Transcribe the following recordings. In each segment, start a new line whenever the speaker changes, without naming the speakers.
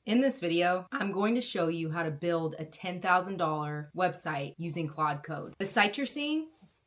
In this video, I'm going to show you how to build a $10,000 website using Claude Code. The site you're seeing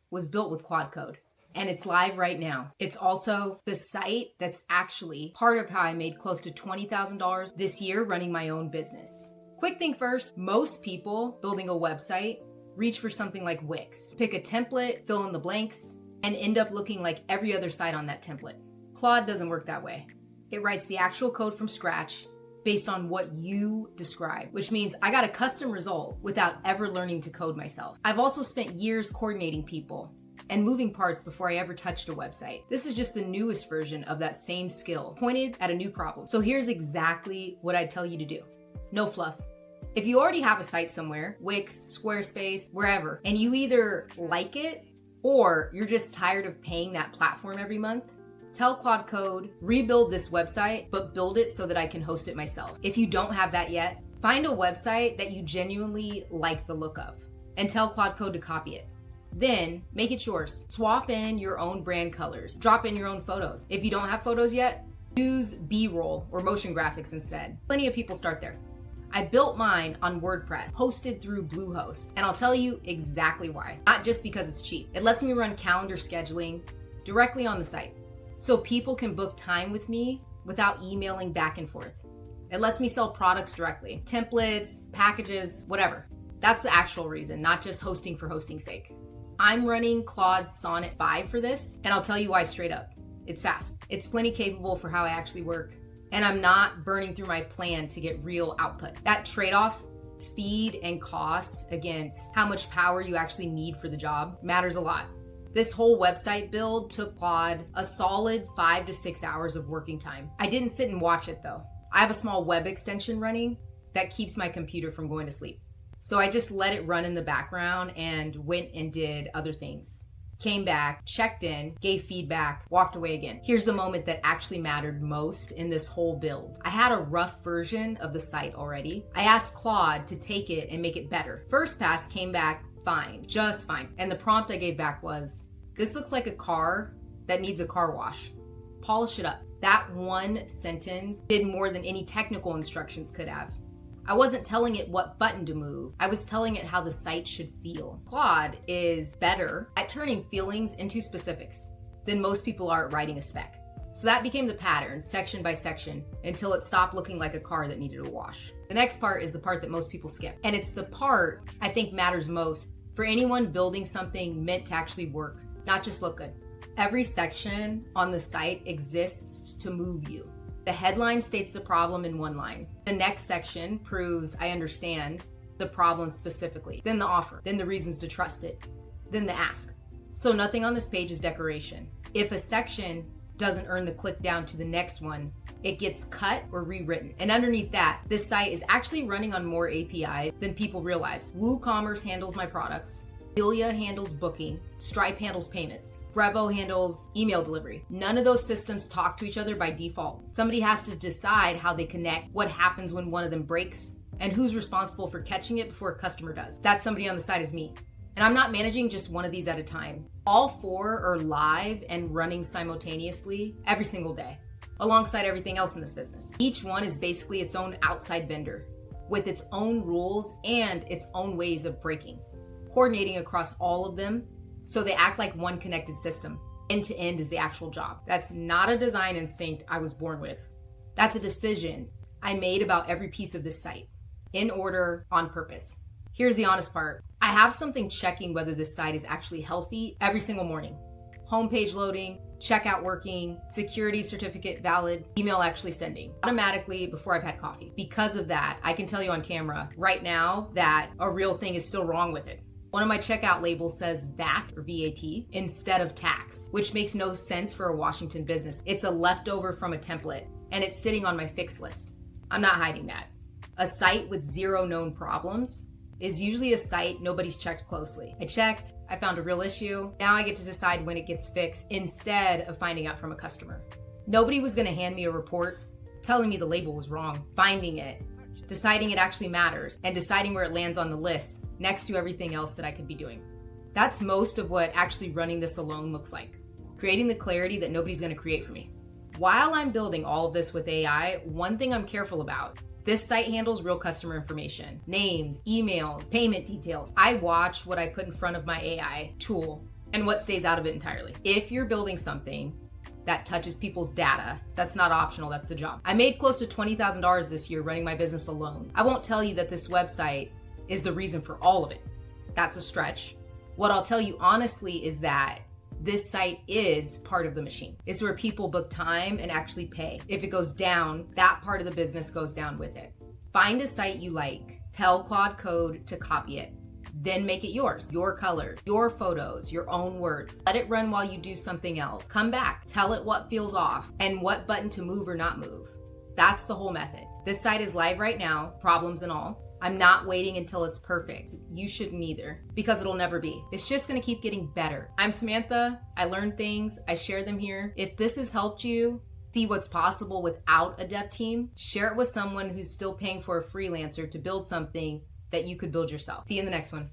was built with Claude Code, and it's live right now. It's also the site that's actually part of how I made close to $20,000 this year running my own business. Quick thing first, most people building a website reach for something like Wix. Pick a template, fill in the blanks, and end up looking like every other site on that template. Claude doesn't work that way. It writes the actual code from scratch based on what you describe, which means I got a custom result without ever learning to code myself. I've also spent years coordinating people and moving parts before I ever touched a website. This is just the newest version of that same skill, pointed at a new problem. So here's exactly what I tell you to do. No fluff. If you already have a site somewhere, Wix, Squarespace, wherever, and you either like it or you're just tired of paying that platform every month, tell Claude Code, rebuild this website, but build it so that I can host it myself. If you don't have that yet, find a website that you genuinely like the look of and tell Claude Code to copy it. Then make it yours. Swap in your own brand colors. Drop in your own photos. If you don't have photos yet, use B-roll or motion graphics instead. Plenty of people start there. I built mine on WordPress, hosted through Bluehost, and I'll tell you exactly why. Not just because it's cheap. It lets me run calendar scheduling directly on the site, so people can book time with me without emailing back and forth. It lets me sell products directly, templates, packages, whatever. That's the actual reason, not just hosting for hosting's sake. I'm running Claude's Sonnet 5 for this, and I'll tell you why straight up. It's fast. It's plenty capable for how I actually work, and I'm not burning through my plan to get real output. That trade-off, speed and cost against how much power you actually need for the job, matters a lot. This whole website build took Claude a solid 5 to 6 hours of working time. I didn't sit and watch it though. I have a small web extension running that keeps my computer from going to sleep. So I just let it run in the background and went and did other things. Came back, checked in, gave feedback, walked away again. Here's the moment that actually mattered most in this whole build. I had a rough version of the site already. I asked Claude to take it and make it better. First pass came back fine, just fine. And the prompt I gave back was, this looks like a car that needs a car wash. Polish it up. That one sentence did more than any technical instructions could have. I wasn't telling it what button to move. I was telling it how the site should feel. Claude is better at turning feelings into specifics than most people are at writing a spec. So that became the pattern, section by section, until it stopped looking like a car that needed a wash. The next part is the part that most people skip. And it's the part I think matters most for anyone building something meant to actually work, not just look good. Every section on the site exists to move you. The headline states the problem in one line. The next section proves I understand the problem specifically. Then the offer, then the reasons to trust it, then the ask. So nothing on this page is decoration. If a section doesn't earn the click down to the next one, it gets cut or rewritten. And underneath that, this site is actually running on more APIs than people realize. WooCommerce handles my products. Amelia handles booking, Stripe handles payments, Brevo handles email delivery. None of those systems talk to each other by default. Somebody has to decide how they connect, what happens when one of them breaks, and who's responsible for catching it before a customer does. That somebody on the side is me. And I'm not managing just one of these at a time. All 4 are live and running simultaneously every single day, alongside everything else in this business. Each one is basically its own outside vendor with its own rules and its own ways of breaking. Coordinating across all of them so they act like one connected system. End to end is the actual job. That's not a design instinct I was born with. That's a decision I made about every piece of this site, in order, on purpose. Here's the honest part. I have something checking whether this site is actually healthy every single morning. Homepage loading, checkout working, security certificate valid, email actually sending automatically before I've had coffee. Because of that, I can tell you on camera right now that a real thing is still wrong with it. One of my checkout labels says VAT or VAT instead of tax, which makes no sense for a Washington business. It's a leftover from a template and it's sitting on my fix list. I'm not hiding that. A site with 0 known problems is usually a site nobody's checked closely. I checked, I found a real issue. Now I get to decide when it gets fixed instead of finding out from a customer. Nobody was gonna hand me a report telling me the label was wrong. Finding it, deciding it actually matters, and deciding where it lands on the list next to everything else that I could be doing. That's most of what actually running this alone looks like. Creating the clarity that nobody's gonna create for me. While I'm building all of this with AI, one thing I'm careful about This site handles real customer information, names, emails, payment details. I watch what I put in front of my AI tool and what stays out of it entirely. If you're building something that touches people's data, that's not optional, that's the job. I made close to $20,000 this year running my business alone. I won't tell you that this website is the reason for all of it. That's a stretch. What I'll tell you honestly is that this site is part of the machine. It's where people book time and actually pay. If it goes down, that part of the business goes down with it. Find a site you like, tell Claude Code to copy it, then make it yours. Your colors, your photos, your own words. Let it run while you do something else. Come back, tell it what feels off and what button to move or not move. That's the whole method. This site is live right now, problems and all. I'm not waiting until it's perfect. You shouldn't either, because it'll never be. It's just gonna keep getting better. I'm Samantha. I learn things, I share them here. If this has helped you see what's possible without a dev team, share it with someone who's still paying for a freelancer to build something that you could build yourself. See you in the next one.